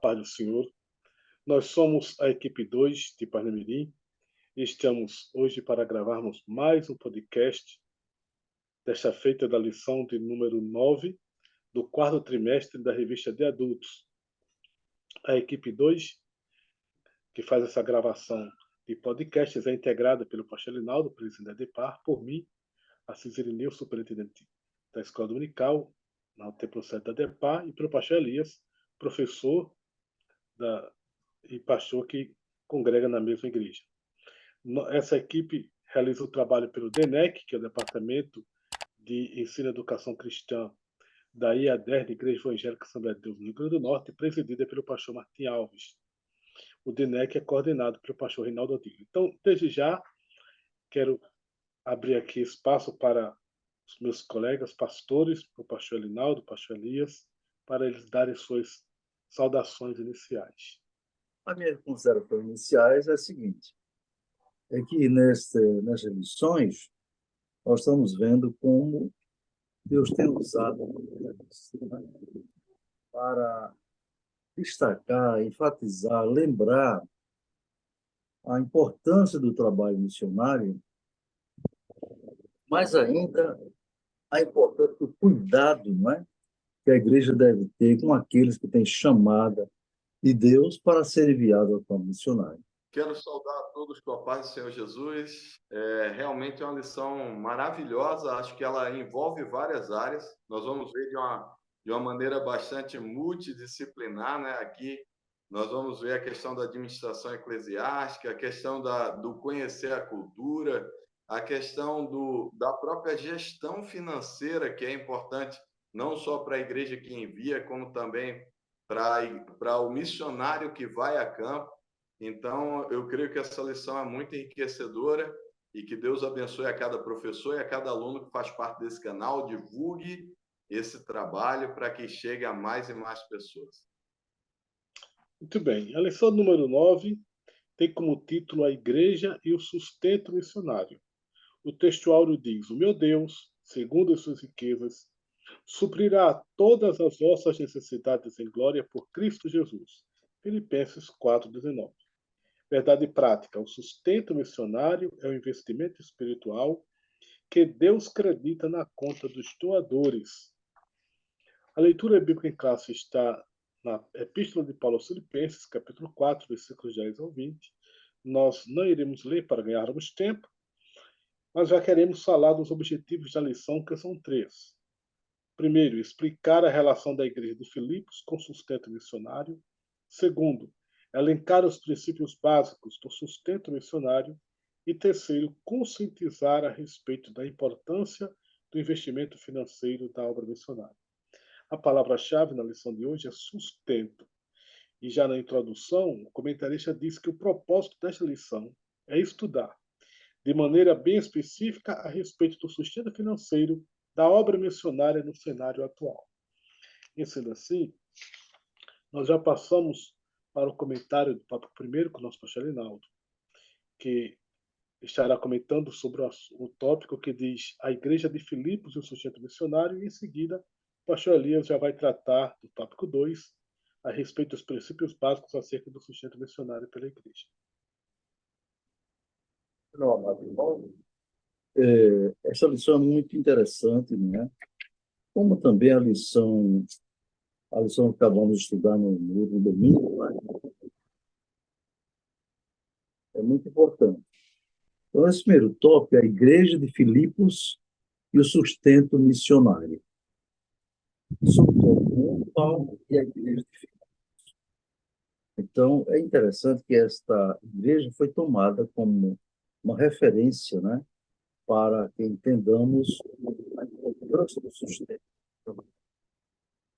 paz do Senhor. Nós somos a equipe 2 de Parnamirim e estamos hoje para gravarmos mais um podcast, desta feita da lição de número 9 do quarto trimestre da revista de adultos. A equipe 2, que faz essa gravação de podcasts, é integrada pelo pastor Linaldo, presidente da DEPAR, por mim, Assis Irineu, superintendente da Escola Dominical, na Templo Centro da DEPAR, e pelo pastor Elias, professor e pastor que congrega na mesma igreja. Essa equipe realiza o trabalho pelo DENEC, que é o Departamento de Ensino e Educação Cristã da IADER, da Igreja Evangélica Assembleia de Deus no Rio Grande do Norte, presidida pelo pastor Martim Alves. O DENEC é coordenado pelo pastor Reinaldo Odilho. Então, desde já, quero abrir aqui espaço para os meus colegas pastores, o pastor Linaldo, o pastor Elias, para eles darem suas saudações iniciais. As minhas considerações iniciais é a seguinte, é que nessas lições nós estamos vendo como Deus tem usado para destacar, enfatizar, lembrar a importância do trabalho missionário, mas ainda a importância do cuidado, não é? Que a igreja deve ter com aqueles que têm chamada de Deus para ser enviado ao campo missionário. Quero saudar a todos com a paz do Senhor Jesus. Realmente é uma lição maravilhosa. Acho que ela envolve várias áreas. Nós vamos ver de uma maneira bastante multidisciplinar, né? Aqui nós vamos ver a questão da administração eclesiástica, a questão do conhecer a cultura, a questão da própria gestão financeira, que é importante não só para a igreja que envia, como também para o missionário que vai a campo. Então, eu creio que essa lição é muito enriquecedora e que Deus abençoe a cada professor e a cada aluno que faz parte desse canal, divulgue esse trabalho para que chegue a mais e mais pessoas. Muito bem. A lição número 9 tem como título A Igreja e o Sustento Missionário. O texto áureo diz: O meu Deus, segundo as suas riquezas, suprirá todas as vossas necessidades em glória por Cristo Jesus. Filipenses 4,19. Verdade prática: o sustento missionário é o investimento espiritual que Deus acredita na conta dos doadores. A leitura bíblica em classe está na Epístola de Paulo aos Filipenses, capítulo 4, versículos 10 ao 20. Nós não iremos ler para ganharmos tempo, mas já queremos falar dos objetivos da lição, que são 3. Primeiro, explicar a relação da Igreja de Filipos com o sustento missionário. Segundo, elencar os princípios básicos do sustento missionário. E terceiro, conscientizar a respeito da importância do investimento financeiro da obra missionária. A palavra-chave na lição de hoje é sustento. E já na introdução, o comentarista diz que o propósito desta lição é estudar, de maneira bem específica, a respeito do sustento financeiro da obra missionária no cenário atual. E sendo assim, nós já passamos para o comentário do tópico primeiro com o nosso pastor Linaldo, que estará comentando sobre o tópico que diz a Igreja de Filipos e o sustento missionário, e em seguida o pastor Elias já vai tratar do tópico 2, a respeito dos princípios básicos acerca do sustento missionário pela Igreja. Não, amado irmão, essa lição é muito interessante, né? Como também a lição que acabamos de estudar no domingo, né? É muito importante. Então, esse primeiro tópico é a Igreja de Filipos e o sustento missionário. Sobre o tópico 1, Paulo e a Igreja de Filipos. Então, é interessante que esta igreja foi tomada como uma referência, né, para que entendamos a importância do sustento.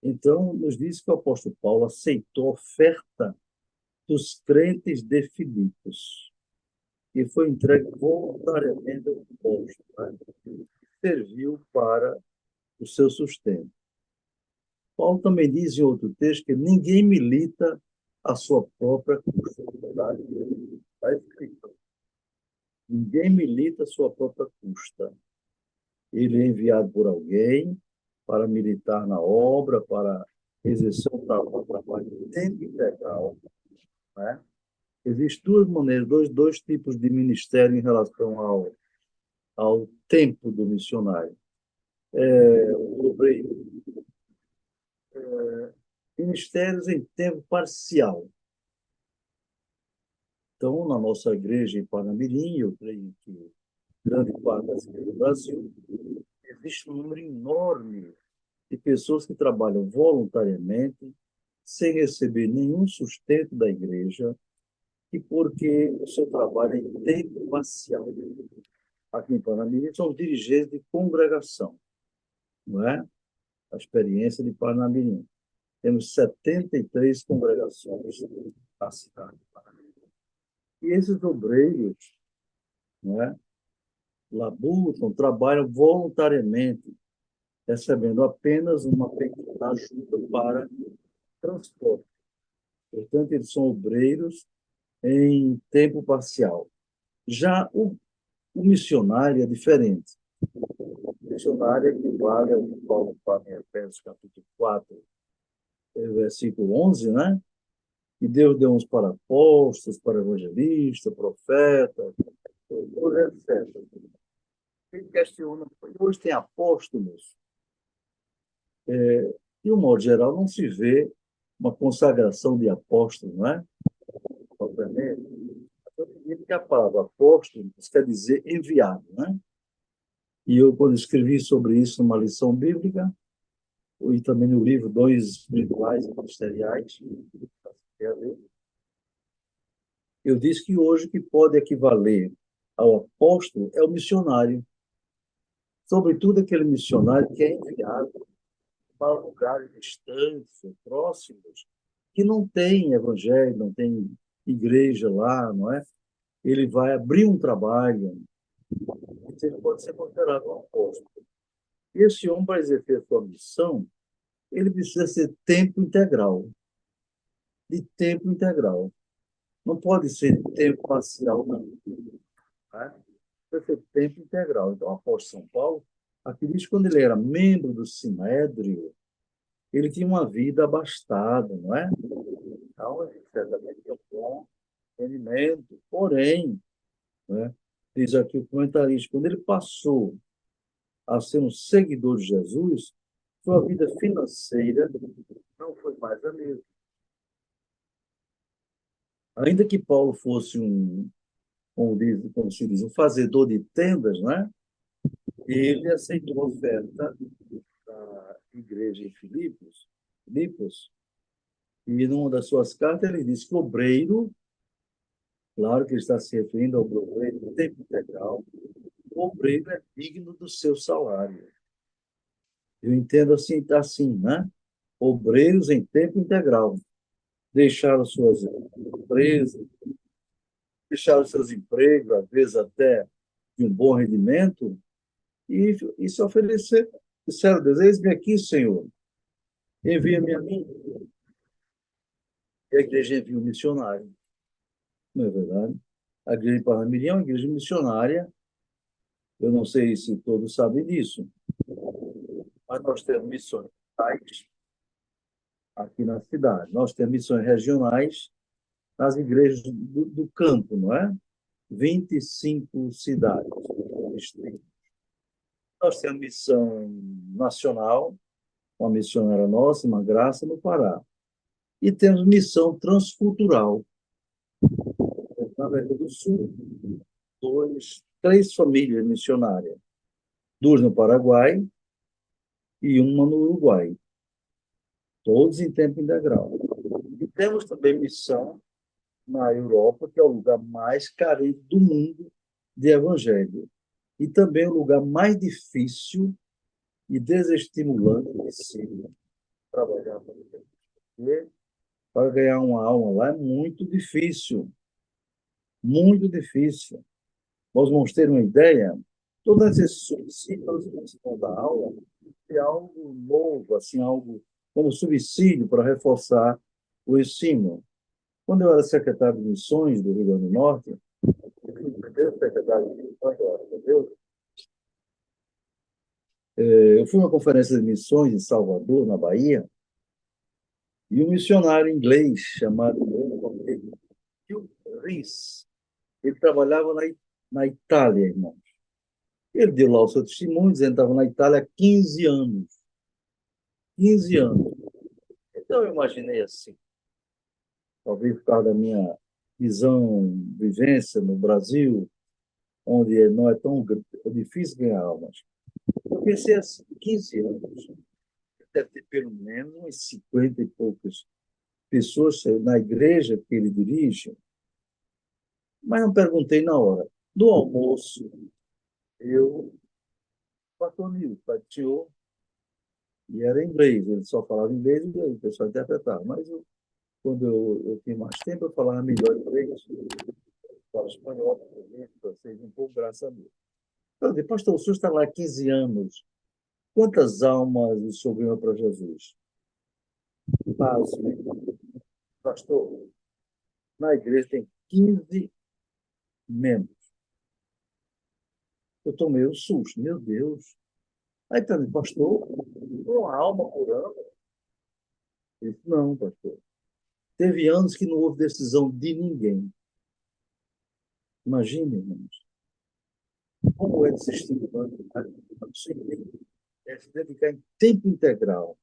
Então, nos diz que o apóstolo Paulo aceitou a oferta dos crentes de Filipos, e foi entregue voluntariamente ao apóstolo, né, serviu para o seu sustento. Paulo também diz em outro texto que ninguém milita a sua própria custa. Está escrito. Ninguém milita a sua própria custa. Ele é enviado por alguém para militar na obra, para exercer um trabalho de tempo integral, né? Existem duas maneiras, dois tipos de ministério em relação ao tempo do missionário. O obreiro, ministérios em tempo parcial. Então, na nossa igreja em Parnamirim, eu creio que grande parte das igrejas do Brasil, existe um número enorme de pessoas que trabalham voluntariamente, sem receber nenhum sustento da igreja, e porque o seu trabalho é em tempo parcial. Aqui em Parnamirim, são os dirigentes de congregação, não é? A experiência de Parnamirim. Temos 73 congregações na cidade de Parnamirim. E esses obreiros, não é? Labutam, trabalham voluntariamente, recebendo apenas uma pequena ajuda para transporte. Portanto, eles são obreiros em tempo parcial. Já o missionário é diferente. O missionário equivale ao que Paulo fala em Efésios capítulo 4, versículo 11, né? E Deus deu uns para apóstolos, para evangelistas, profetas, etc. Ele questiona, hoje tem apóstolos, de um modo geral, não se vê uma consagração de apóstolo, não é? Obviamente, que a palavra apóstolo quer dizer enviado, né? E eu, quando escrevi sobre isso numa lição bíblica, e também no livro Dons Espirituais e Ministeriais, eu disse que hoje o que pode equivaler ao apóstolo é o missionário, sobretudo aquele missionário que é enviado para lugares distantes, próximos, que não tem evangelho, não tem igreja lá, não é? Ele vai abrir um trabalho, ele pode ser considerado um apóstolo. E esse homem, para exercer sua missão, ele precisa ser tempo integral, de tempo integral. Não pode ser tempo parcial, não. Né? Precisa ser tempo integral. Então, o apóstolo São Paulo, aqui diz que quando ele era membro do Sinédrio, ele tinha uma vida abastada, não é? Então, ele certamente tinha um bom rendimento. Porém, né, diz aqui o comentarista, quando ele passou a ser um seguidor de Jesus, sua vida financeira não foi mais a mesma. Ainda que Paulo fosse como se diz, um fazedor de tendas, né? Ele aceitou a oferta da igreja em Filipos, e numa das suas cartas ele diz que o obreiro, claro que ele está se referindo ao obreiro de tempo integral, o obreiro é digno do seu salário. Eu entendo assim, né? Obreiros em tempo integral deixaram suas empresas, deixaram seus empregos, às vezes até de um bom rendimento, e se oferecer. Disseram, Deus, eis-me aqui, Senhor, envia-me a mim. E a igreja envia um missionário, não é verdade? A igreja de Parnamirim é uma igreja missionária, eu não sei se todos sabem disso, mas nós temos missões aqui na cidade, nós temos missões regionais nas igrejas do campo, não é? 25 cidades, distritos. Nós temos missão nacional, uma missionária nossa, uma graça, no Pará. E temos missão transcultural, na América do Sul, três famílias missionárias, duas no Paraguai e uma no Uruguai, todos em tempo integral. E temos também missão na Europa, que é o lugar mais carente do mundo de evangelho, e também o lugar mais difícil e desestimulante de se trabalhar para ganhar uma alma lá é muito difícil, muito difícil. Nós vamos ter uma ideia, todos esses subsídios que vão dar aula é algo novo, assim, algo como subsídio para reforçar o ensino. Quando eu era secretário de missões do Rio Grande do Norte, eu fui o primeiro secretário de missões, eu fui a uma conferência de missões em Salvador, na Bahia, E um missionário inglês chamado Hugh Rees, ele trabalhava na Itália, irmão. Ele deu lá o seu testemunho, dizendo que estava na Itália há 15 anos. 15 anos. Então eu imaginei assim, talvez por causa da minha vivência no Brasil, onde não é tão difícil ganhar almas. Eu pensei assim, 15 anos, deve ter pelo menos umas 50 e poucas pessoas na igreja que ele dirige, mas não perguntei na hora. No almoço, eu, pastor Nil, tateou, e era em inglês, ele só falava inglês e o pessoal interpretava, mas quando eu tinha mais tempo, eu falava melhor inglês, eu falava espanhol, português, francês, um pouco, graças a Deus. Eu disse, pastor, o senhor está lá há 15 anos, quantas almas o senhor ganhou para Jesus? Pastor, na igreja tem 15 membros. Eu tomei um susto, meu Deus. Aí tá, pastor, uma alma por ano? Ele disse, não, pastor. Teve anos que não houve decisão de ninguém. Imagine, irmãos, como é desestimulante se dedicar em tempo integral.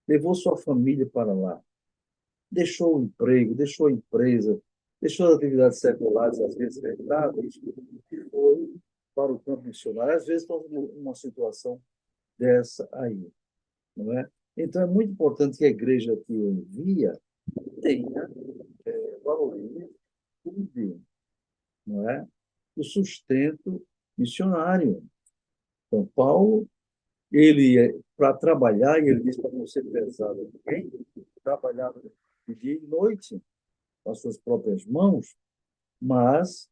Levou sua família para lá. Deixou o emprego, deixou a empresa, deixou as atividades seculares, às vezes rentáveis, e foi para o campo missionário. Às vezes, uma situação dessa aí, não é? Então, é muito importante que a igreja que envia tenha valorize, cuide, não é? O sustento missionário. Então, Paulo, ele, para trabalhar, e ele diz para não ser pesado ninguém, trabalhava de dia e noite, com as suas próprias mãos, mas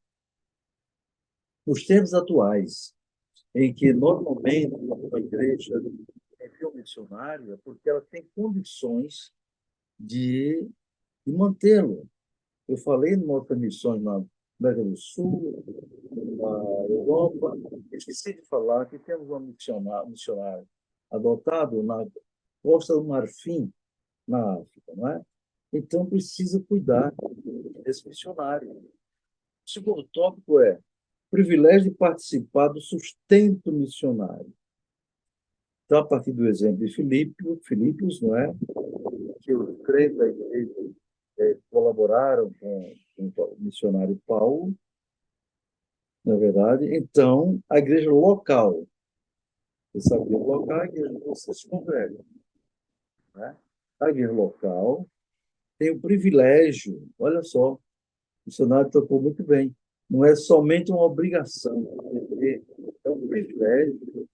nos tempos atuais, em que normalmente a igreja envia um missionário, é porque ela tem condições de, de mantê-lo. Eu falei em outras missões na América do Sul, na Europa, esqueci de falar que temos um missionário adotado na Costa do Marfim, na África, não é? Então, precisa cuidar desse missionário. O segundo tópico é privilégio de participar do sustento missionário. Então, a partir do exemplo de Filipos, não é? Que os crentes da igreja colaboraram com o missionário Paulo, na verdade. Então, a igreja local, você sabe que o local é a igreja que você se congrega, né? A igreja local tem o privilégio, olha só, o missionário tocou muito bem, não é somente uma obrigação, é um privilégio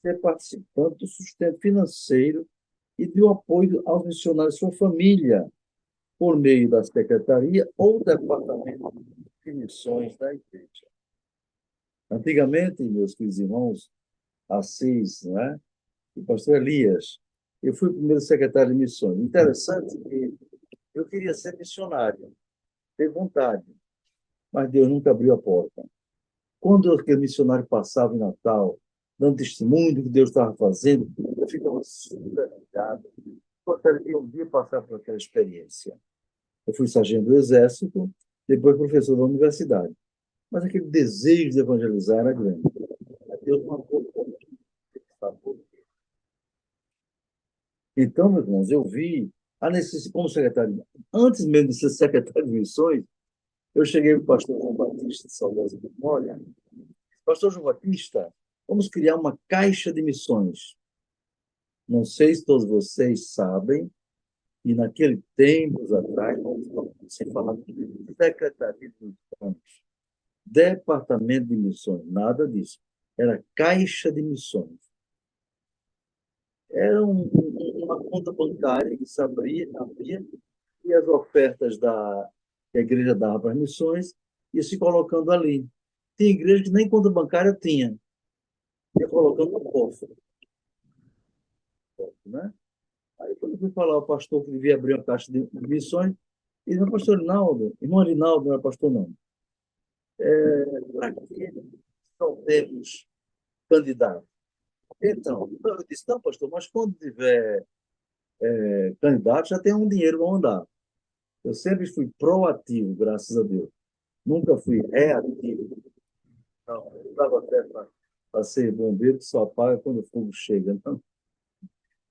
ser participante do sustento financeiro e do apoio aos missionários, sua família, por meio da secretaria ou departamento de missões da igreja. Antigamente, meus queridos irmãos, Assis, né? E pastor Elias, eu fui o primeiro secretário de missões. Interessante que eu queria ser missionário, ter vontade, mas Deus nunca abriu a porta. Quando aquele missionário passava em Natal, dando testemunho do que Deus estava fazendo, eu ficava super ligado. Gostaria um dia passar por aquela experiência. Eu fui sargento do Exército, depois professor da universidade. Mas aquele desejo de evangelizar era grande. Deus marcou o. Então, meus irmãos, eu vi a necessidade, como secretário, antes mesmo de ser secretário de missões, eu cheguei para o pastor João Batista, de saudosa memória. Pastor João Batista, vamos criar uma caixa de missões. Não sei se todos vocês sabem, e naquele tempos atrás, sem falar de secretaria de missões, departamento de missões, nada disso. Era caixa de missões. Era uma conta bancária que se abria, e as ofertas que a igreja dava para as missões ia se colocando ali. Tem igreja que nem conta bancária tinha, ia colocando no cofre, né? Aí, quando eu fui falar ao pastor que devia abrir uma caixa de missões, ele disse, pastor Rinaldo, irmão Rinaldo, não era pastor, não. Para que não temos candidato? Então, eu disse, não, pastor, mas quando tiver candidato, já tem um dinheiro para mandar. Eu sempre fui proativo, graças a Deus. Nunca fui reativo. Não, eu estava até para ser bombeiro que só apaga quando o fogo chega, não?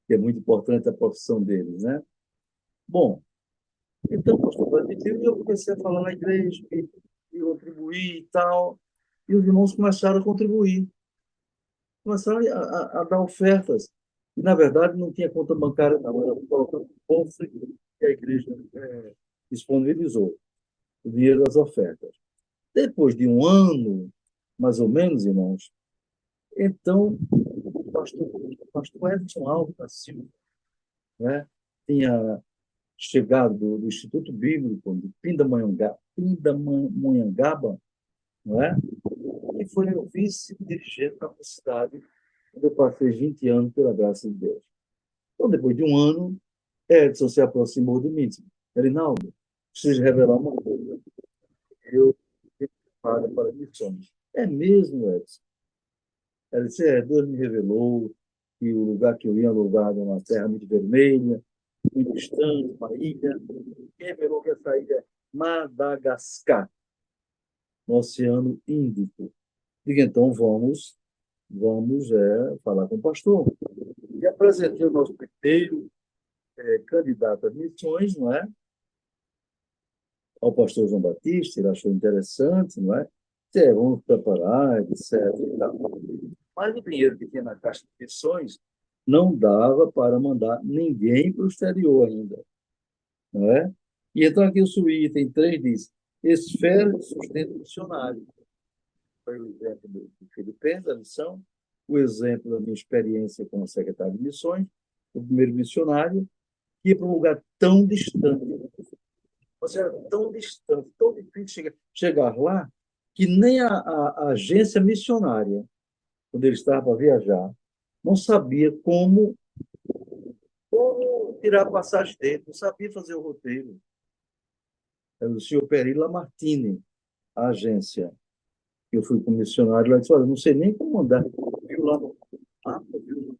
Que é muito importante a profissão deles, né? Bom, então, pastor, eu comecei a falar na igreja, e contribuir e tal, e os irmãos começaram a contribuir, começaram a dar ofertas. E, na verdade, não tinha conta bancária, não, era colocando um cofre que a igreja disponibilizou, o dinheiro das ofertas. Depois de um ano, mais ou menos, irmãos, então, o pastor Edson Alves da Silva, né, tinha chegado do Instituto Bíblico de Pindamonhangaba, não é? E foi meu vice-dirigente da cidade, onde eu passei 20 anos pela graça de Deus. Então, depois de um ano, Edson se aproximou de mim e disse: Erinaldo, preciso revelar uma coisa. Eu tenho para missões. É mesmo, Edson? Ela disse: Deus me revelou que o lugar que eu ia alugar era uma terra muito vermelha, muito distante, uma ilha. E revelou que essa ilha é Madagascar, no Oceano Índico. Digo, então vamos falar com o pastor. E apresentei o nosso primeiro candidato a missões, não é? Ao pastor João Batista, ele achou interessante, não é? Vamos preparar, etc. E tal. Mas o dinheiro que tinha na caixa de missões não dava para mandar ninguém para o exterior ainda, não é? E então aqui o item 3 diz: esfera de sustento missionário. Foi o exemplo do Filipenses, a missão, o exemplo da minha experiência como secretário de missões, o primeiro missionário, que ia para um lugar tão distante. Você era tão distante, tão difícil chegar lá, que nem a agência missionária, quando ele estava para viajar, não sabia como tirar a passagem dele, não sabia fazer o roteiro. Era o senhor Peri Lamartine, a agência. Eu fui com o missionário lá e disse: olha, não sei nem como mandar. Viu lá no mapa, viu no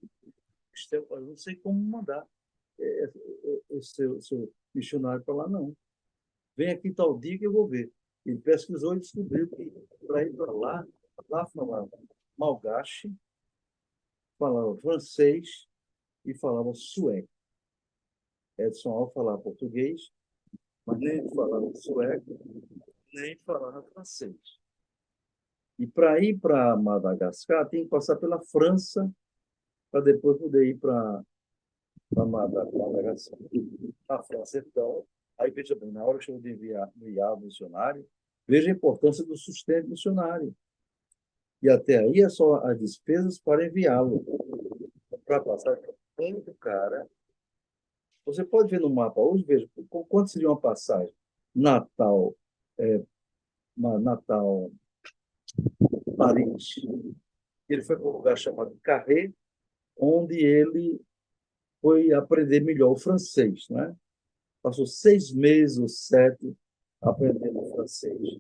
sistema, eu não sei como mandar esse seu missionário para lá, não. Vem aqui tal dia que eu vou ver. Ele pesquisou e descobriu que para ir para lá falava malgache, falava francês e falava sueco. Edson Alves falava português, mas nem falava sueco, nem falava francês. E para ir para Madagascar, tem que passar pela França para depois poder ir para Madagascar. Na França, então, aí veja bem, na hora que eu de enviar o missionário, veja a importância do sustento missionário. E até aí é só as despesas para enviá-lo. Para passar do cara. Você pode ver no mapa hoje, veja, quanto seria uma passagem? Natal, Natal, Paris. Ele foi para um lugar chamado Carré, onde ele foi aprender melhor o francês, né? Passou 6 meses ou 7 aprendendo francês.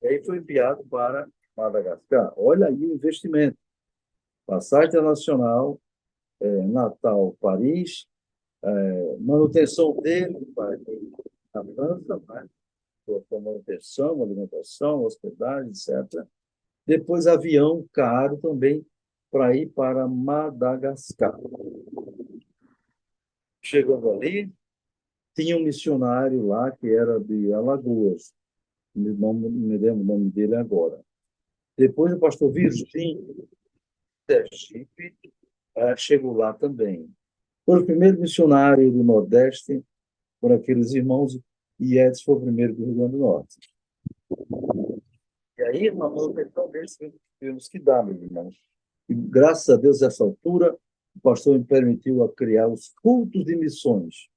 E aí foi enviado para Madagascar. Olha aí o investimento. Passagem internacional, Natal, Paris, manutenção dele na França, né? Sua manutenção, alimentação, hospedagem, etc. Depois, avião caro também para ir para Madagascar. Chegando ali, tinha um missionário lá que era de Alagoas. Não me lembro o nome dele agora. Depois, o pastor Virgínio Sergipe chegou lá também. Foi o primeiro missionário do Nordeste por aqueles irmãos, e Edson foi o primeiro do Rio Grande do Norte. E aí, uma manutenção deles temos que dar, meus irmãos. E, graças a Deus, nessa altura, o pastor me permitiu a criar os cultos de missões.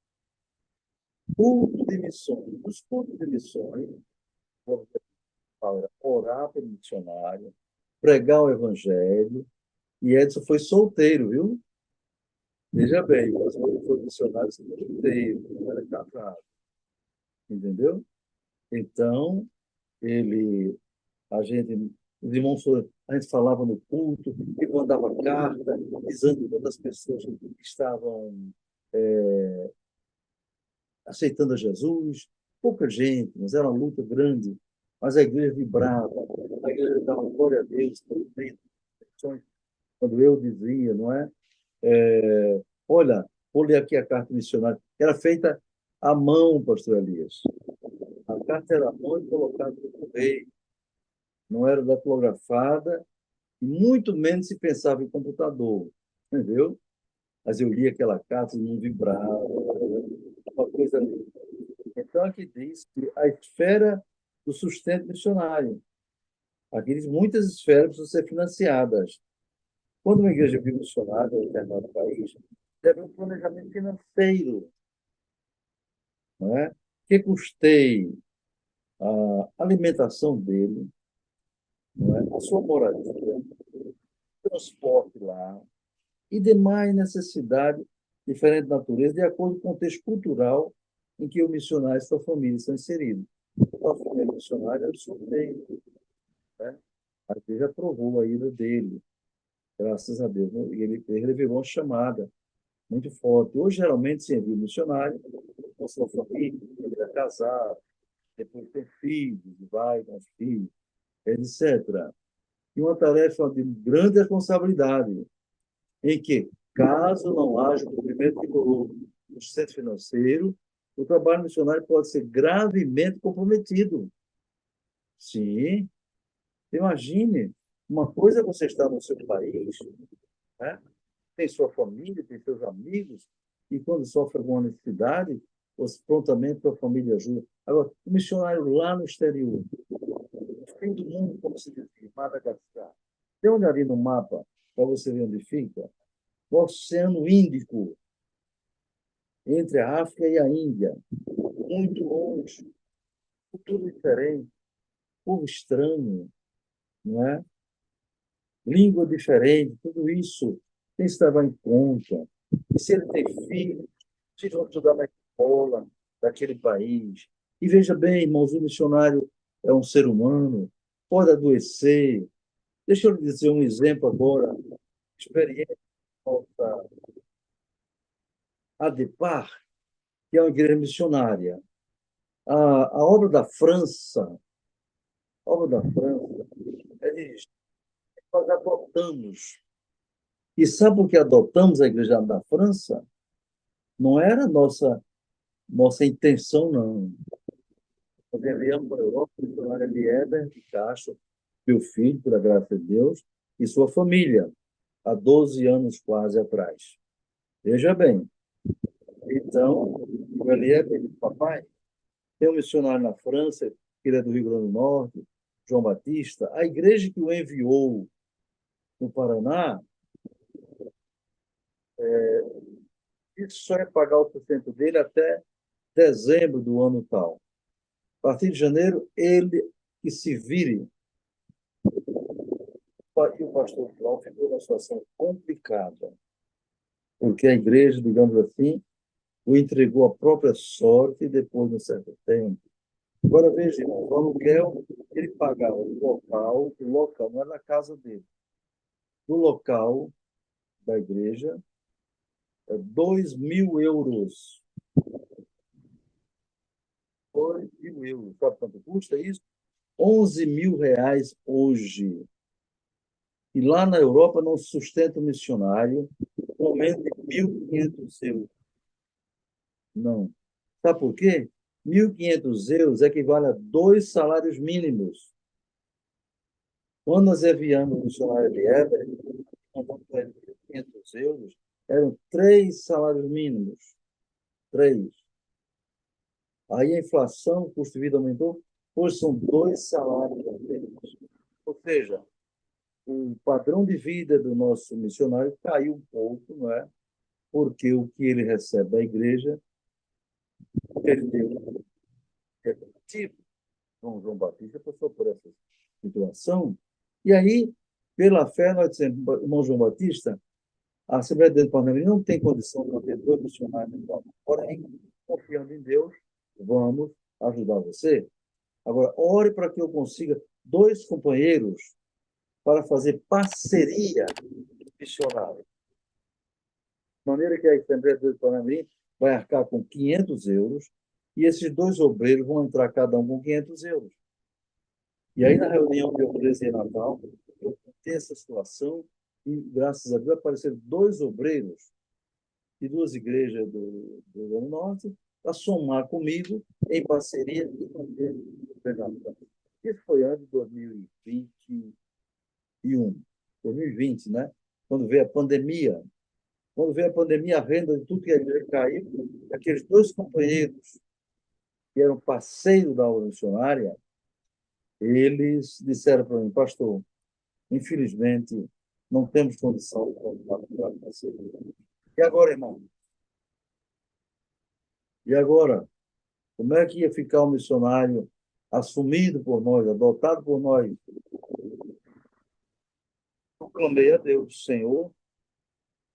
Cultos de missões. Os cultos de missões, orar pelo missionário, pregar o evangelho, e Edson foi solteiro, viu? Veja bem, quando ele foi missionário, ele foi solteiro, não era casado. Entendeu? Então, a gente, os irmãos, a gente falava no culto, e mandava carta, avisando quantas pessoas estavam aceitando a Jesus, pouca gente, mas era uma luta grande, mas a igreja vibrava, a igreja dava glória a Deus, quando eu dizia, não é? Olha, vou ler aqui a carta missionária, era feita à mão, pastor Elias. A carta era à mão e colocada no correio, não era datilografada, e muito menos se pensava em computador, entendeu? Mas eu li aquela carta e não vibrava, uma coisa linda. Então, aqui diz que a esfera do sustento missionário. Aqui diz muitas esferas precisam ser financiadas. Quando uma igreja vive missionária em um determinado país, deve haver um planejamento financeiro. Não é? Que custeie a alimentação dele, não é? A sua moradia, o transporte lá, e demais necessidades de diferente natureza, de acordo com o contexto cultural em que o missionário e sua família estão inseridos. A família missionária é o sorteio, né? A igreja aprovou a ida dele, graças a Deus, né? E ele revelou uma chamada muito forte. Hoje, geralmente, se envia um missionário com sua família, ele é casado, depois tem filhos, e vai com os filhos, etc. E uma tarefa de grande responsabilidade, em que, caso não haja o cumprimento rigoroso do sustento financeiro, o trabalho missionário pode ser gravemente comprometido. Sim, imagine, uma coisa é você estar no seu país, né? Tem sua família, tem seus amigos, e quando sofre alguma necessidade, você prontamente a família ajuda. Agora, o missionário lá no exterior, no fim do mundo, como se diz, Madagascar, dê uma olhadinha no mapa para você ver onde fica. O Oceano Índico, entre a África e a Índia, muito longe, tudo diferente, povo estranho, não é? Língua diferente, tudo isso tem que se levar em conta. E se ele tem filho, se vão estudar na escola daquele país. E veja bem, irmãos, o missionário é um ser humano, pode adoecer. Deixa eu lhe dizer um exemplo agora, experiência da ADEPAR, que é uma igreja missionária. A obra da França, a obra da França, é dirigida, nós adotamos. E sabe por que adotamos a igreja da França? Não era nossa intenção, não. Nós enviamos para a Europa o missionário Eliezer de Castro, meu filho, por a graça de Deus, e sua família, há 12 anos quase atrás. Veja bem. Então, o Eliezer disse, papai, tem um missionário na França, que ele é do Rio Grande do Norte, João Batista. A igreja que o enviou no Paraná, isso só é pagar o sustento dele até dezembro do ano tal. A partir de janeiro, ele que se vire. E o pastor João ficou numa situação complicada, porque a igreja, digamos assim, o entregou à própria sorte e depois de um certo tempo. Agora, veja, irmão, o aluguel, ele pagava o local não era na casa dele, no local da igreja, é 2.000 euros. 2.000 euros. Sabe quanto custa isso? 11.000 reais hoje. E lá na Europa não se sustenta o missionário com menos de 1.500 euros. Não. Sabe por quê? 1.500 euros equivale a 2 salários mínimos. Quando nós enviamos o missionário de Éver, contando com ele 1.500 euros, eram 3 salários mínimos. 3. Aí a inflação, o custo de vida aumentou, hoje são 2 salários mínimos. Ou seja, o padrão de vida do nosso missionário caiu um pouco, não é? Porque o que ele recebe da igreja perdeu. Tipo, João Batista passou por essa situação, e aí, pela fé, nós dissemos, irmão João Batista, a Assembleia de Deus Parnamirim não tem condição de manter 2 missionários, porém, confiando em Deus, vamos ajudar você. Agora, ore para que eu consiga 2 companheiros para fazer parceria missionária. maneira que a Assembleia de Deus de Parnamirim vai arcar com 500 euros e esses 2 obreiros vão entrar cada um com 500 euros. E aí, na reunião que eu fiz em Natal, eu contei essa situação e, graças a Deus, apareceram 2 obreiros de 2 igrejas do Rio Grande do Norte para somar comigo em parceria e manter o governador. Isso foi ano de 2021, 2020, né? Quando veio a pandemia. Quando veio a pandemia, a renda de tudo que a igreja caiu. Aqueles 2 companheiros que eram parceiros da obra missionária, eles disseram para mim, pastor, infelizmente, não temos condição de continuar com a parceria. E agora, irmão? E agora? Como é que ia ficar o missionário assumido por nós, adotado por nós? Eu clamei a Deus, Senhor,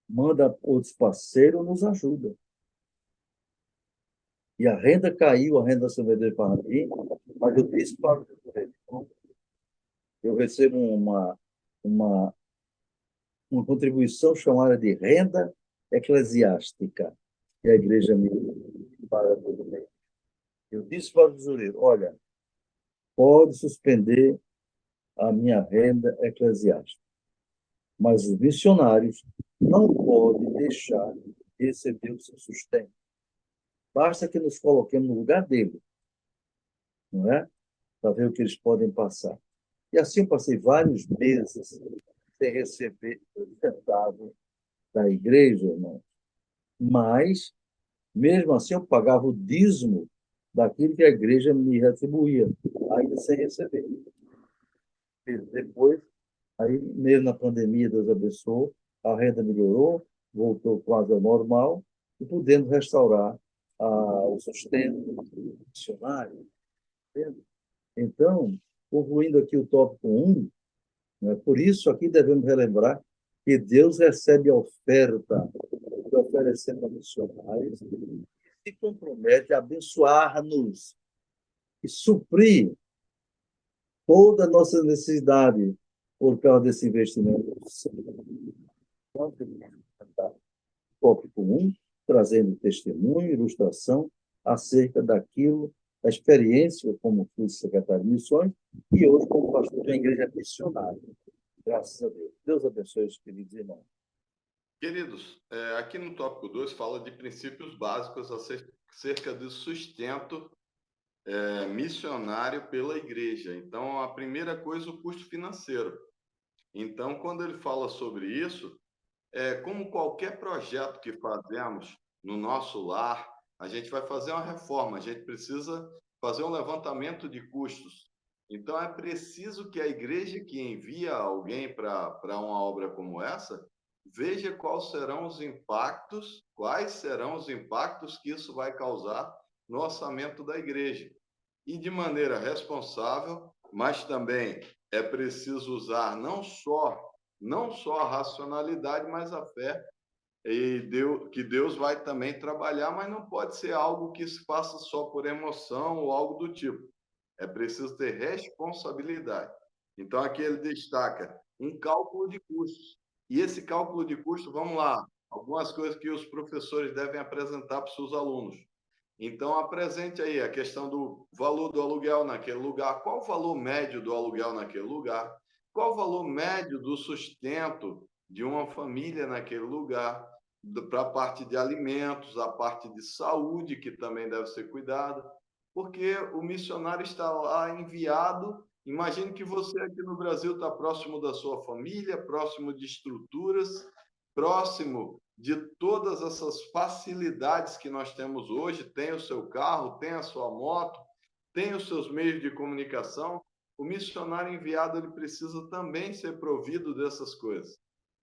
manda outros parceiros, nos ajuda. E a renda caiu, a renda da Assembleia de Deus de Parnamirim, mas eu disse para o governo, eu recebo uma contribuição chamada de renda eclesiástica, que a igreja me paga todo mês. Eu disse para o tesoureiro, olha, pode suspender a minha renda eclesiástica, mas os missionários não podem deixar de receber o seu sustento. Basta que nos coloquemos no lugar dele, não é? Para ver o que eles podem passar. E assim eu passei vários meses sem receber o centavo da igreja, irmão. Mas, mesmo assim, eu pagava o dízimo daquilo que a igreja me retribuía, ainda sem receber. Depois, aí, mesmo na pandemia, Deus abençoou, a renda melhorou, voltou quase ao normal, e podendo restaurar o sustento missionário. Entende? Então, concluindo aqui o tópico 1, né, por isso aqui devemos relembrar que Deus recebe a oferta que oferecemos a missionários e se compromete a abençoar-nos e suprir toda a nossa necessidade por causa desse investimento. Então, tópico 1, trazendo testemunho, ilustração acerca daquilo, da experiência como fui secretário de missões e hoje como pastor da igreja missionária. Graças a Deus. Deus abençoe os queridos irmãos. Queridos, aqui no tópico 2 fala de princípios básicos acerca do sustento missionário pela igreja. Então, a primeira coisa, o custo financeiro. Então, quando ele fala sobre isso, como qualquer projeto que fazemos no nosso lar, a gente vai fazer uma reforma, a gente precisa fazer um levantamento de custos. Então, é preciso que a igreja que envia alguém para uma obra como essa, veja quais serão os impactos que isso vai causar no orçamento da igreja. E de maneira responsável, mas também é preciso usar não só a racionalidade, mas a fé, e que Deus vai também trabalhar, mas não pode ser algo que se faça só por emoção ou algo do tipo. É preciso ter responsabilidade. Então, aqui ele destaca um cálculo de custos. E esse cálculo de custo, vamos lá, algumas coisas que os professores devem apresentar para os seus alunos. Então, apresente aí a questão do valor do aluguel naquele lugar. Qual o valor médio do aluguel naquele lugar? Qual o valor médio do sustento de uma família naquele lugar? Para a parte de alimentos, a parte de saúde, que também deve ser cuidada, porque o missionário está lá enviado. Imagine que você aqui no Brasil está próximo da sua família, próximo de estruturas, próximo de todas essas facilidades que nós temos hoje, tem o seu carro, tem a sua moto, tem os seus meios de comunicação. O missionário enviado ele precisa também ser provido dessas coisas,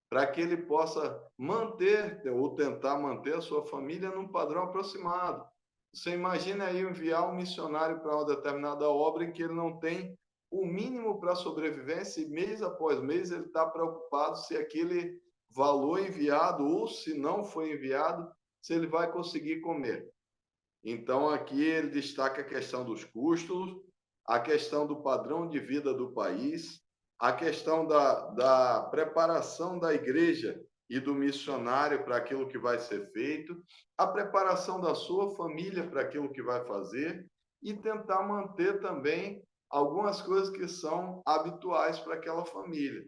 para que ele possa manter ou tentar manter a sua família num padrão aproximado. Você imagina aí enviar um missionário para uma determinada obra em que ele não tem o mínimo para sobrevivência e mês após mês ele está preocupado se aquele valor enviado ou se não foi enviado, se ele vai conseguir comer. Então, aqui ele destaca a questão dos custos, a questão do padrão de vida do país, a questão da preparação da igreja e do missionário para aquilo que vai ser feito, a preparação da sua família para aquilo que vai fazer e tentar manter também algumas coisas que são habituais para aquela família.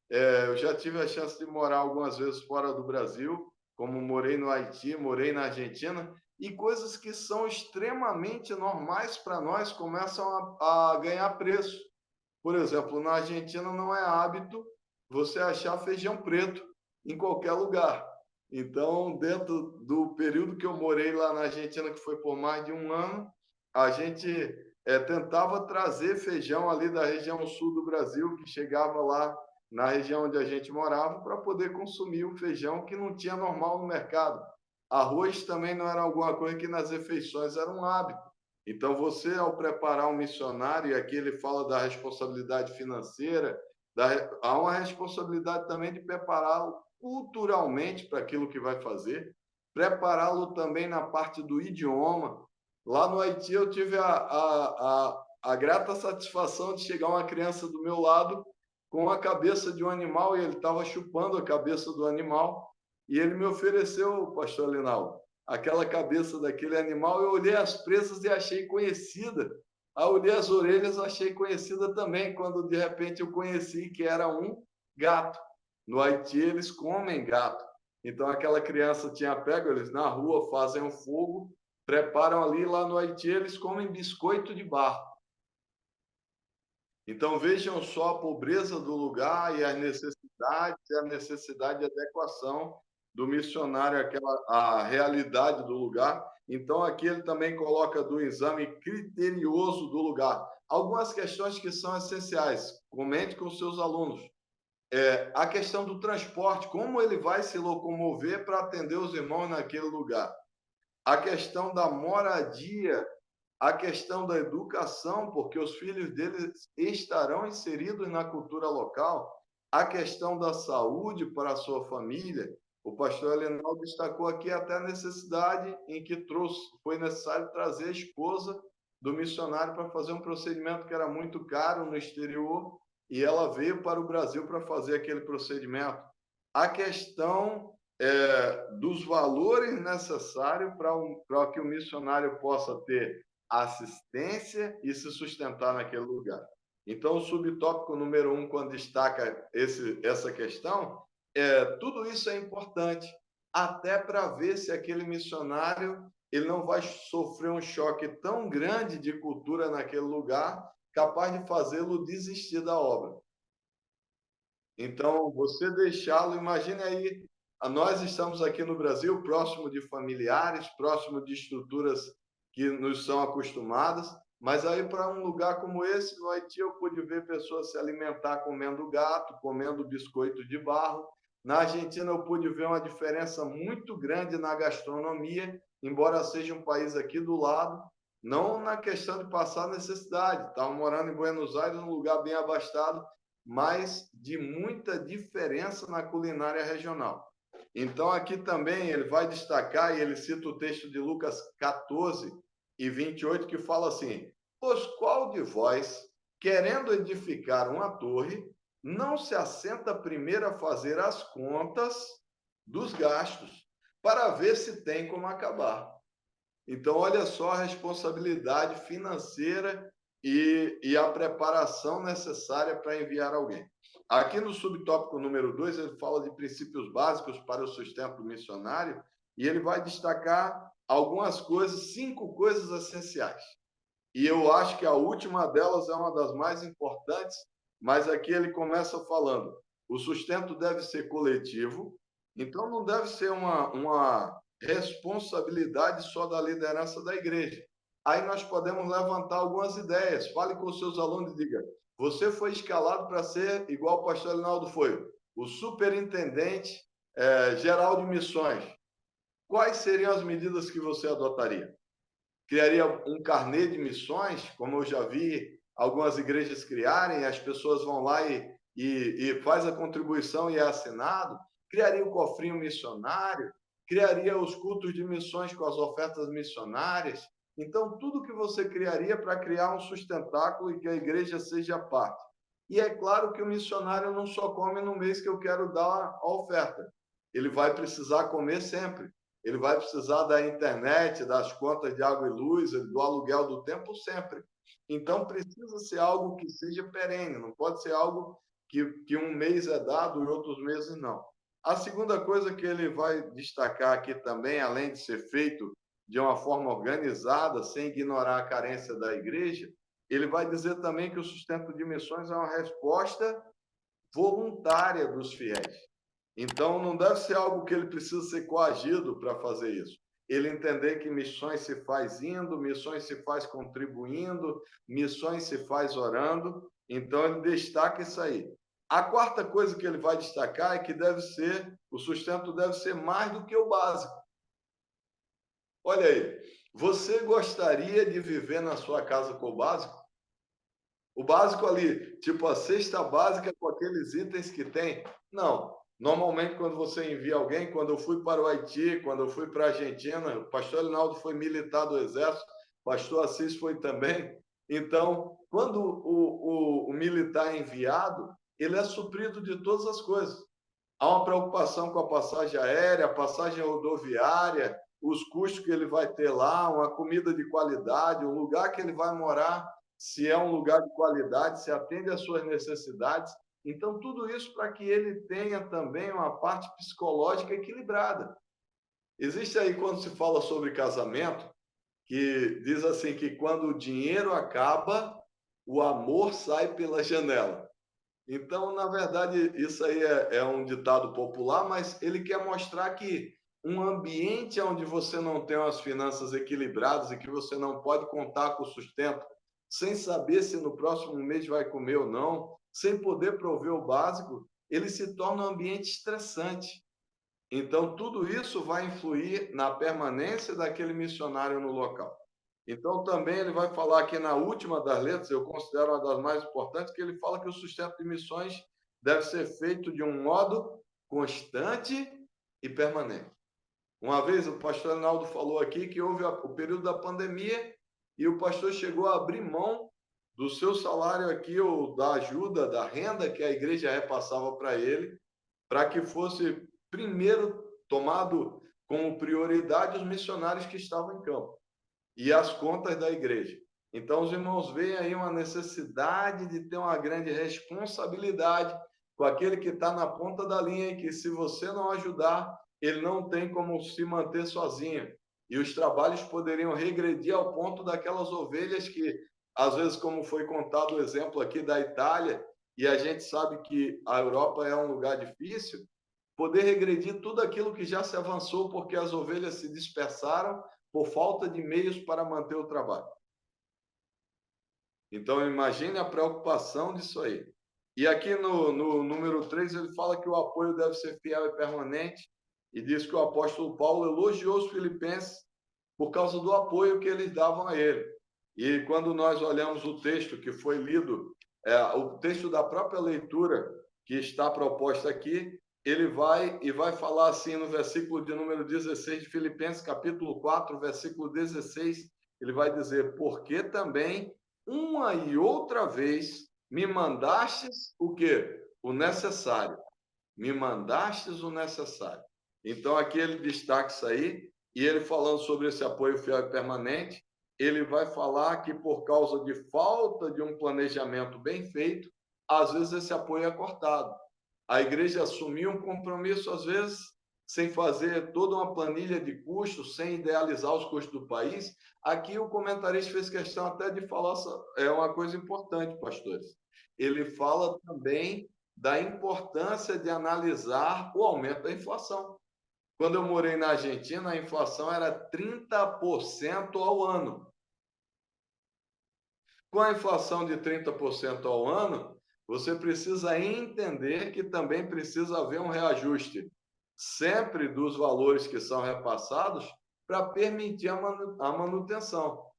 Eu já tive a chance de morar algumas vezes fora do Brasil, como morei no Haiti, morei na Argentina, e coisas que são extremamente normais para nós começam a ganhar preço. Por exemplo, na Argentina não é hábito você achar feijão preto em qualquer lugar. Então, dentro do período que eu morei lá na Argentina, que foi por mais de um ano, a gente tentava trazer feijão ali da região sul do Brasil, que chegava lá na região onde a gente morava, para poder consumir o feijão que não tinha normal no mercado. Arroz também não era alguma coisa que nas refeições era um hábito. Então, você, ao preparar um missionário, e aqui ele fala da responsabilidade financeira, há uma responsabilidade também de prepará-lo culturalmente para aquilo que vai fazer, prepará-lo também na parte do idioma. Lá no Haiti, eu tive a grata satisfação de chegar uma criança do meu lado com a cabeça de um animal, e ele estava chupando a cabeça do animal, e ele me ofereceu, pastor Linaldo, aquela cabeça daquele animal. Eu olhei as presas e achei conhecida. Ao olhei as orelhas, achei conhecida também, quando de repente eu conheci que era um gato. No Haiti, eles comem gato. Então, aquela criança tinha pego, eles na rua fazem um fogo, preparam ali. Lá no Haiti, eles comem biscoito de barro. Então, vejam só a pobreza do lugar e as necessidades, e a necessidade de adequação do missionário à realidade do lugar. Então, aqui ele também coloca do exame criterioso do lugar. Algumas questões que são essenciais. Comente com os seus alunos. A questão do transporte, como ele vai se locomover para atender os irmãos naquele lugar. A questão da moradia, a questão da educação, porque os filhos deles estarão inseridos na cultura local, a questão da saúde para a sua família. O pastor Helenal destacou aqui até a necessidade em que foi necessário trazer a esposa do missionário para fazer um procedimento que era muito caro no exterior, e ela veio para o Brasil para fazer aquele procedimento. A questão dos valores necessários para que o missionário possa ter assistência e se sustentar naquele lugar. Então, o subtópico número 1, quando destaca essa questão, tudo isso é importante, até para ver se aquele missionário ele não vai sofrer um choque tão grande de cultura naquele lugar, capaz de fazê-lo desistir da obra. Então, você deixá-lo, imagine aí, nós estamos aqui no Brasil, próximo de familiares, próximo de estruturas que nos são acostumadas, mas aí para um lugar como esse, no Haiti, eu pude ver pessoas se alimentar comendo gato, comendo biscoito de barro. Na Argentina, eu pude ver uma diferença muito grande na gastronomia, embora seja um país aqui do lado, não na questão de passar necessidade. Estava morando em Buenos Aires, num lugar bem abastado, mas de muita diferença na culinária regional. Então, aqui também ele vai destacar, e ele cita o texto de Lucas 14 e 28, que fala assim: pois qual de vós, querendo edificar uma torre, não se assenta primeiro a fazer as contas dos gastos, para ver se tem como acabar? Então, olha só a responsabilidade financeira e a preparação necessária para enviar alguém. Aqui no subtópico número 2, ele fala de princípios básicos para o sustento missionário, e ele vai destacar algumas coisas, 5 coisas essenciais. E eu acho que a última delas é uma das mais importantes, mas aqui ele começa falando: o sustento deve ser coletivo, então não deve ser uma responsabilidade só da liderança da igreja. Aí nós podemos levantar algumas ideias. Fale com os seus alunos e diga: você foi escalado para ser, igual o pastor Linaldo foi, o superintendente geral de missões. Quais seriam as medidas que você adotaria? Criaria um carnê de missões, como eu já vi algumas igrejas criarem, as pessoas vão lá e faz a contribuição e é assinado? Criaria o cofrinho missionário? Criaria os cultos de missões com as ofertas missionárias? Então, tudo que você criaria para criar um sustentáculo e que a igreja seja parte. E é claro que o missionário não só come no mês que eu quero dar a oferta. ele vai precisar comer sempre. Ele vai precisar da internet, das contas de água e luz, do aluguel do templo sempre. Então, precisa ser algo que seja perene, não pode ser algo que um mês é dado e outros meses não. A segunda coisa que ele vai destacar aqui também, além de ser feito de uma forma organizada, sem ignorar a carência da igreja, ele vai dizer também que o sustento de missões é uma resposta voluntária dos fiéis. Então, não deve ser algo que ele precisa ser coagido para fazer isso. Ele entender que missões se faz indo, missões se faz contribuindo, missões se faz orando. Então, ele destaca isso aí. A quarta coisa que ele vai destacar é que o sustento deve ser mais do que o básico. Olha aí, você gostaria de viver na sua casa com o básico? O básico ali, tipo a cesta básica com aqueles itens que tem? Não. Normalmente, quando você envia alguém, quando eu fui para o Haiti, quando eu fui para a Argentina, o pastor Elinaldo foi militar do Exército, o pastor Assis foi também. Então, quando o militar é enviado, ele é suprido de todas as coisas. Há uma preocupação com a passagem aérea, a passagem rodoviária, os custos que ele vai ter lá, uma comida de qualidade, o lugar que ele vai morar, se é um lugar de qualidade, se atende às suas necessidades. Então, tudo isso para que ele tenha também uma parte psicológica equilibrada. Existe aí, quando se fala sobre casamento, que diz assim que quando o dinheiro acaba, o amor sai pela janela. Então, na verdade, isso aí é um ditado popular, mas ele quer mostrar que um ambiente onde você não tem as finanças equilibradas e que você não pode contar com o sustento, sem saber se no próximo mês vai comer ou não, sem poder prover o básico, ele se torna um ambiente estressante. Então, tudo isso vai influir na permanência daquele missionário no local. Então, também ele vai falar aqui na última das letras, eu considero uma das mais importantes, que ele fala que o sustento de missões deve ser feito de um modo constante e permanente. Uma vez o pastor Arnaldo falou aqui que houve o período da pandemia e o pastor chegou a abrir mão do seu salário aqui, ou da ajuda, da renda que a igreja repassava para ele, para que fosse primeiro tomado como prioridade os missionários que estavam em campo e as contas da igreja. Então, os irmãos veem aí uma necessidade de ter uma grande responsabilidade com aquele que está na ponta da linha e que, se você não ajudar, ele não tem como se manter sozinho. E os trabalhos poderiam regredir ao ponto daquelas ovelhas que, às vezes, como foi contado o exemplo aqui da Itália, e a gente sabe que a Europa é um lugar difícil, poder regredir tudo aquilo que já se avançou porque as ovelhas se dispersaram por falta de meios para manter o trabalho. Então, imagine a preocupação disso aí. E aqui no número 3, ele fala que o apoio deve ser fiel e permanente, e diz que o apóstolo Paulo elogiou os filipenses por causa do apoio que eles davam a ele. E quando nós olhamos o texto que foi lido, o texto da própria leitura que está proposta aqui, ele vai falar assim no versículo de número 16 de Filipenses, capítulo 4, versículo 16, ele vai dizer: porque também uma e outra vez me mandastes o quê? O necessário. Me mandastes o necessário. Então, aqui ele destaca isso aí, e ele falando sobre esse apoio fiel e permanente, ele vai falar que por causa de falta de um planejamento bem feito, às vezes esse apoio é cortado. A igreja assumiu um compromisso, às vezes, sem fazer toda uma planilha de custos, sem idealizar os custos do país. Aqui o comentarista fez questão até de falar, uma coisa importante, pastores. Ele fala também da importância de analisar o aumento da inflação. Quando eu morei na Argentina, a inflação era 30% ao ano. Com a inflação de 30% ao ano, você precisa entender que também precisa haver um reajuste sempre dos valores que são repassados para permitir a manutenção.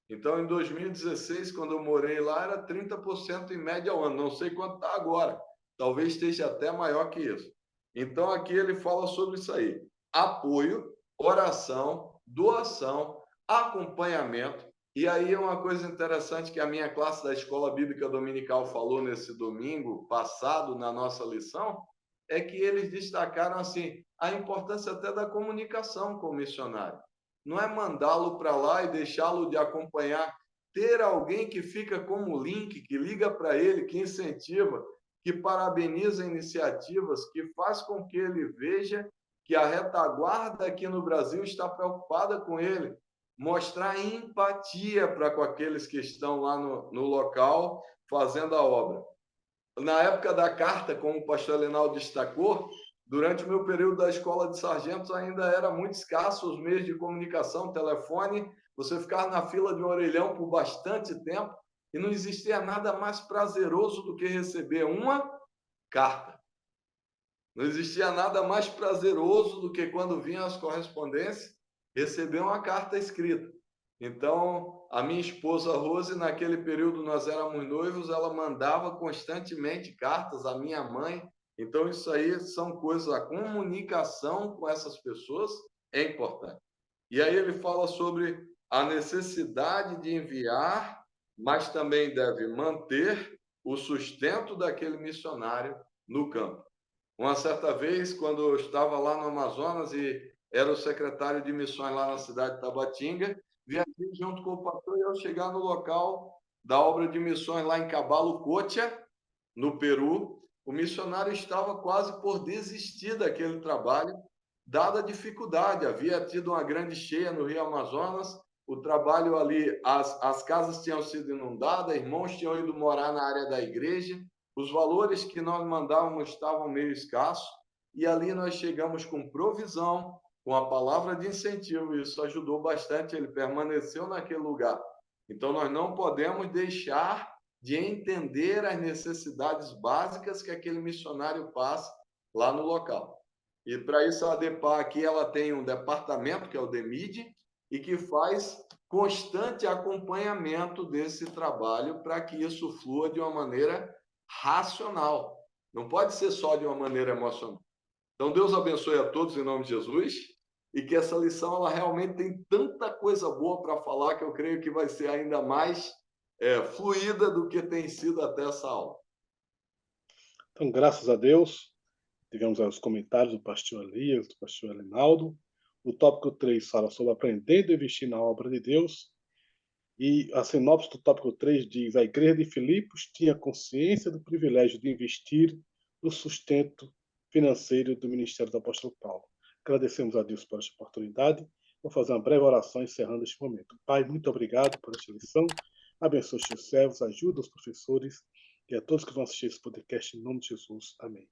Então, em 2016, quando eu morei lá, era 30% em média ao ano. Não sei quanto está agora. Talvez esteja até maior que isso. Então, aqui ele fala sobre isso aí. Apoio, oração, doação, acompanhamento. E aí é uma coisa interessante que a minha classe da Escola Bíblica Dominical falou nesse domingo passado, na nossa lição, é que eles destacaram assim a importância até da comunicação com o missionário. Não é mandá-lo para lá e deixá-lo de acompanhar, ter alguém que fica como link, que liga para ele, que incentiva, que parabeniza iniciativas, que faz com que ele veja que a retaguarda aqui no Brasil está preocupada com ele, mostrar empatia para com aqueles que estão lá no local fazendo a obra. Na época da carta, como o pastor Lenal destacou, durante o meu período da escola de sargentos ainda era muito escasso os meios de comunicação, telefone, você ficava na fila de um orelhão por bastante tempo e não existia nada mais prazeroso do que receber uma carta. Não existia nada mais prazeroso do que quando vinham as correspondências, receber uma carta escrita. Então, a minha esposa Rose, naquele período nós éramos noivos, ela mandava constantemente cartas à minha mãe. Então, isso aí são coisas, a comunicação com essas pessoas é importante. E aí ele fala sobre a necessidade de enviar, mas também deve manter o sustento daquele missionário no campo. Uma certa vez, quando eu estava lá no Amazonas e era o secretário de missões lá na cidade de Tabatinga, viajei junto com o pastor e ao chegar no local da obra de missões lá em Cabalo-Cotia, no Peru, o missionário estava quase por desistir daquele trabalho, dada a dificuldade. Havia tido uma grande cheia no Rio Amazonas, o trabalho ali, as casas tinham sido inundadas, irmãos tinham ido morar na área da igreja, os valores que nós mandávamos estavam meio escassos, e ali nós chegamos com provisão, com a palavra de incentivo, e isso ajudou bastante, ele permaneceu naquele lugar. Então, nós não podemos deixar de entender as necessidades básicas que aquele missionário passa lá no local. E para isso a ADEPAR aqui ela tem um departamento, que é o DEMID, e que faz constante acompanhamento desse trabalho para que isso flua de uma maneira racional. Não pode ser só de uma maneira emocional. Então, Deus abençoe a todos em nome de Jesus e que essa lição ela realmente tem tanta coisa boa para falar que eu creio que vai ser ainda mais fluida do que tem sido até essa aula. Então, graças a Deus, digamos os comentários do pastor Elias, do pastor Elinaldo. O tópico 3 fala sobre aprendendo a investir na obra de Deus. E a sinopse do tópico 3 diz: a igreja de Filipos tinha consciência do privilégio de investir no sustento financeiro do ministério do apóstolo Paulo. Agradecemos a Deus por esta oportunidade. Vou fazer uma breve oração encerrando este momento. Pai, muito obrigado por esta lição. Abençoe os teus servos, ajuda os professores e a todos que vão assistir esse podcast em nome de Jesus. Amém.